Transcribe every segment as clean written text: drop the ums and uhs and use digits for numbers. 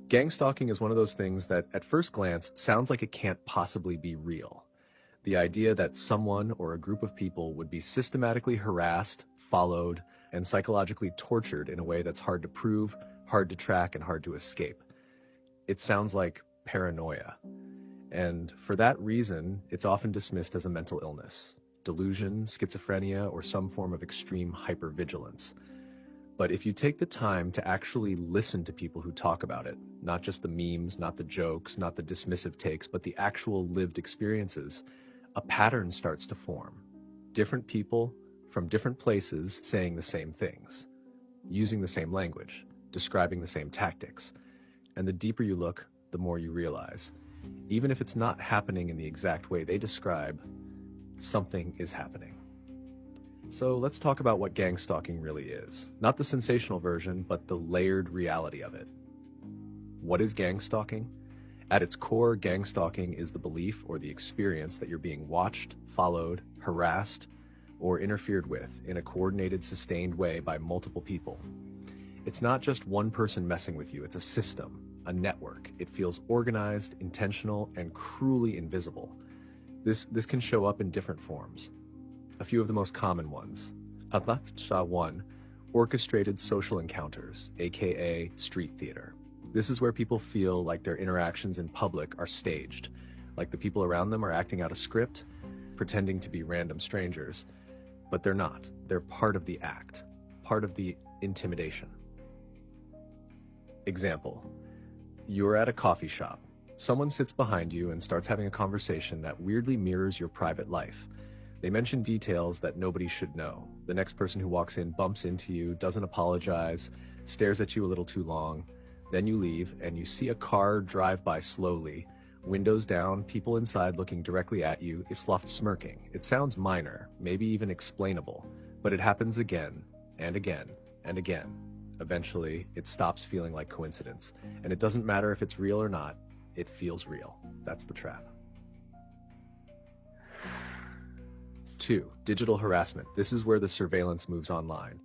Gang stalking is one of those things that at first glance sounds like it can't possibly be real. The idea that someone or a group of people would be systematically harassed, followed, and psychologically tortured in a way that's hard to prove, hard to track, and hard to escape. It sounds like paranoia. And for that reason, it's often dismissed as a mental illness, delusion, schizophrenia, or some form of extreme hypervigilance. But if you take the time to actually listen to people who talk about it, not just the memes, not the jokes, not the dismissive takes, but the actual lived experiences, a pattern starts to form. Different people from different places saying the same things, using the same language, describing the same tactics. And the deeper you look, the more you realize, even if it's not happening in the exact way they describe, something is happening. So let's talk about what gang stalking really is. Not the sensational version, but the layered reality of it. What is gang stalking? At its core, gang stalking is the belief or the experience that you're being watched, followed, harassed, or interfered with in a coordinated, sustained way by multiple people. It's not just one person messing with you, it's a system, a network. It feels organized, intentional, and cruelly invisible. This can show up in different forms. A few of the most common ones. 1. Orchestrated social encounters, aka street theater. This is where people feel like their interactions in public are staged, like the people around them are acting out a script, pretending to be random strangers, but they're not. They're part of the act, part of the intimidation. Example, you're at a coffee shop. Someone sits behind you and starts having a conversation that weirdly mirrors your private life. They mention details that nobody should know. The next person who walks in bumps into you, doesn't apologize, stares at you a little too long. Then you leave and you see a car drive by slowly, windows down, people inside looking directly at you, Isloft smirking. It sounds minor, maybe even explainable, but it happens again and again and again. Eventually, it stops feeling like coincidence, and it doesn't matter if it's real or not, it feels real. That's the trap. 2. Digital harassment. This is where the surveillance moves online.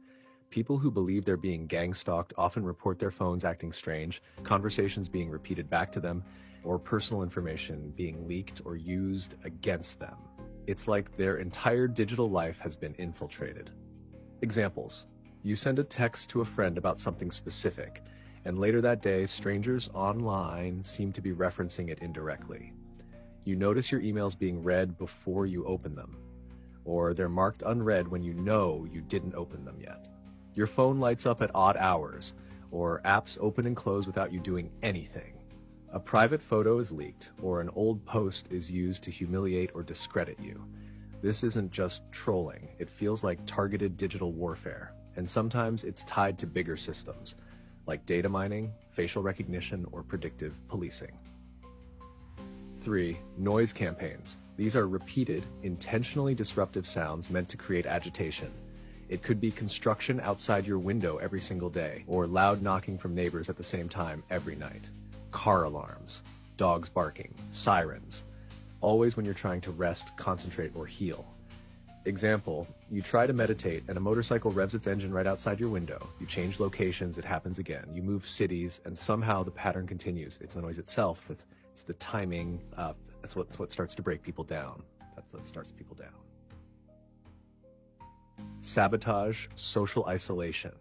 People who believe they're being gang stalked often report their phones acting strange, conversations being repeated back to them, or personal information being leaked or used against them. It's like their entire digital life has been infiltrated. Examples. You send a text to a friend about something specific, and later that day, strangers online seem to be referencing it indirectly. You notice your emails being read before you open them, or they're marked unread when you know you didn't open them yet. Your phone lights up at odd hours, or apps open and close without you doing anything. A private photo is leaked, or an old post is used to humiliate or discredit you. This isn't just trolling, it feels like targeted digital warfare, and sometimes it's tied to bigger systems, like data mining, facial recognition, or predictive policing. 3. Noise campaigns. These are repeated, intentionally disruptive sounds meant to create agitation. It could be construction outside your window every single day, or loud knocking from neighbors at the same time every night. Car alarms, dogs barking, sirens, always when you're trying to rest, concentrate, or heal. Example, you try to meditate and a motorcycle revs its engine right outside your window. You change locations, it happens again. You move cities, and somehow the pattern continues. It's the noise itself, it's the timing, that's what starts to break people down. That's what starts people down. Sabotage, social isolation.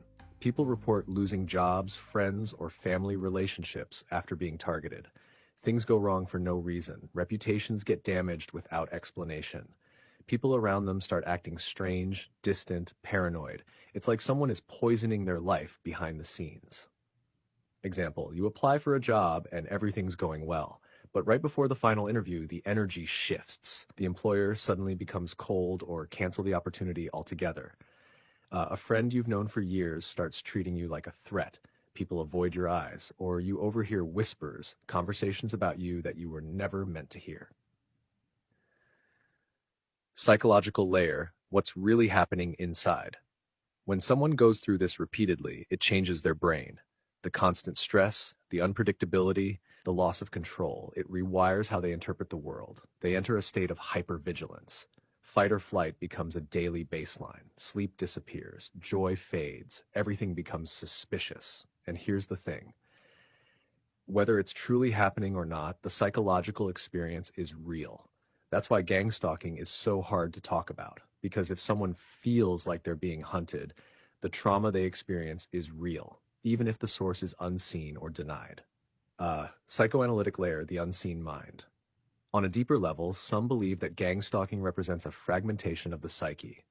People report losing jobs, friends, or family relationships after being targeted. Things go wrong for no reason. Reputations get damaged without explanation. People around them start acting strange, distant, paranoid. It's like someone is poisoning their life behind the scenes. Example, you apply for a job and everything's going well. But right before the final interview, the energy shifts. The employer suddenly becomes cold or cancel the opportunity altogether. A friend you've known for years starts treating you like a threat. People avoid your eyes, or you overhear whispers, conversations about you that you were never meant to hear. Psychological layer, what's really happening inside. When someone goes through this repeatedly, it changes their brain. The constant stress, the unpredictability, the loss of control, it rewires how they interpret the world. They enter a state of hypervigilance. Fight or flight becomes a daily baseline. Sleep disappears. Joy fades. Everything becomes suspicious. And here's the thing. Whether it's truly happening or not, the psychological experience is real. That's why gang stalking is so hard to talk about, because if someone feels like they're being hunted, the trauma they experience is real, even if the source is unseen or denied. Psychoanalytic layer, the unseen mind. On a deeper level, some believe that gang stalking represents a fragmentation of the psyche,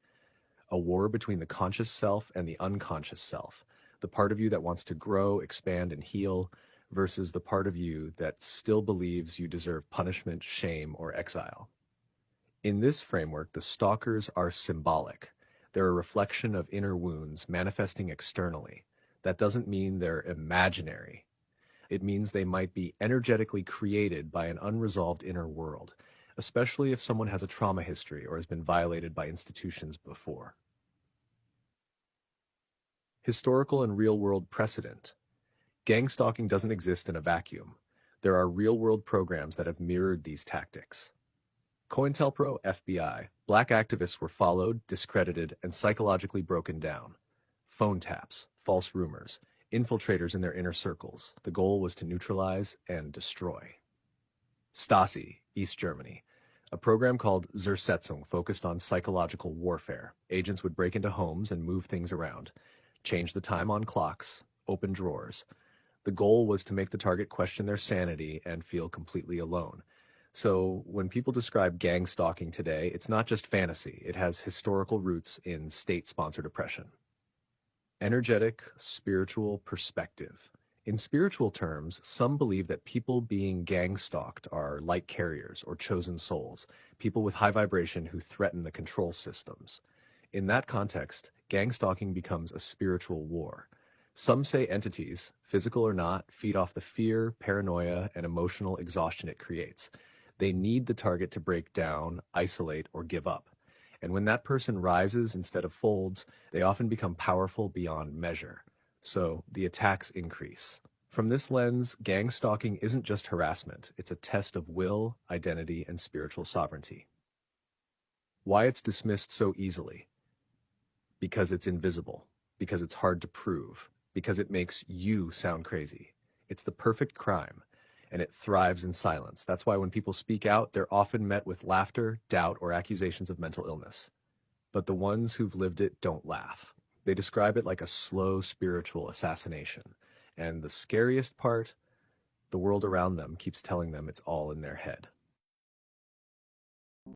a war between the conscious self and the unconscious self, the part of you that wants to grow, expand, and heal, versus the part of you that still believes you deserve punishment, shame, or exile. In this framework, the stalkers are symbolic. They're a reflection of inner wounds manifesting externally. That doesn't mean they're imaginary. It means they might be energetically created by an unresolved inner world, especially if someone has a trauma history or has been violated by institutions before. Historical and real-world precedent. Gang stalking doesn't exist in a vacuum. There are real-world programs that have mirrored these tactics. COINTELPRO, FBI. Black activists were followed, discredited, and psychologically broken down. Phone taps, false rumors, infiltrators in their inner circles. The goal was to neutralize and destroy. Stasi, East Germany. A program called Zersetzung focused on psychological warfare. Agents would break into homes and move things around, change the time on clocks, open drawers. The goal was to make the target question their sanity and feel completely alone. So when people describe gang stalking today, it's not just fantasy. It has historical roots in state-sponsored oppression. Energetic, spiritual perspective. In spiritual terms, some believe that people being gang stalked are light carriers or chosen souls, people with high vibration who threaten the control systems. In that context, gang stalking becomes a spiritual war. Some say entities, physical or not, feed off the fear, paranoia, and emotional exhaustion it creates. They need the target to break down, isolate, or give up. And when that person rises instead of folds, they often become powerful beyond measure. So the attacks increase. From this lens, gang stalking isn't just harassment. It's a test of will, identity, and spiritual sovereignty. Why it's dismissed so easily? Because it's invisible. Because it's hard to prove. Because it makes you sound crazy. It's the perfect crime, and it thrives in silence. That's why when people speak out, they're often met with laughter, doubt, or accusations of mental illness. But the ones who've lived it don't laugh. They describe it like a slow spiritual assassination. And the scariest part, the world around them keeps telling them it's all in their head.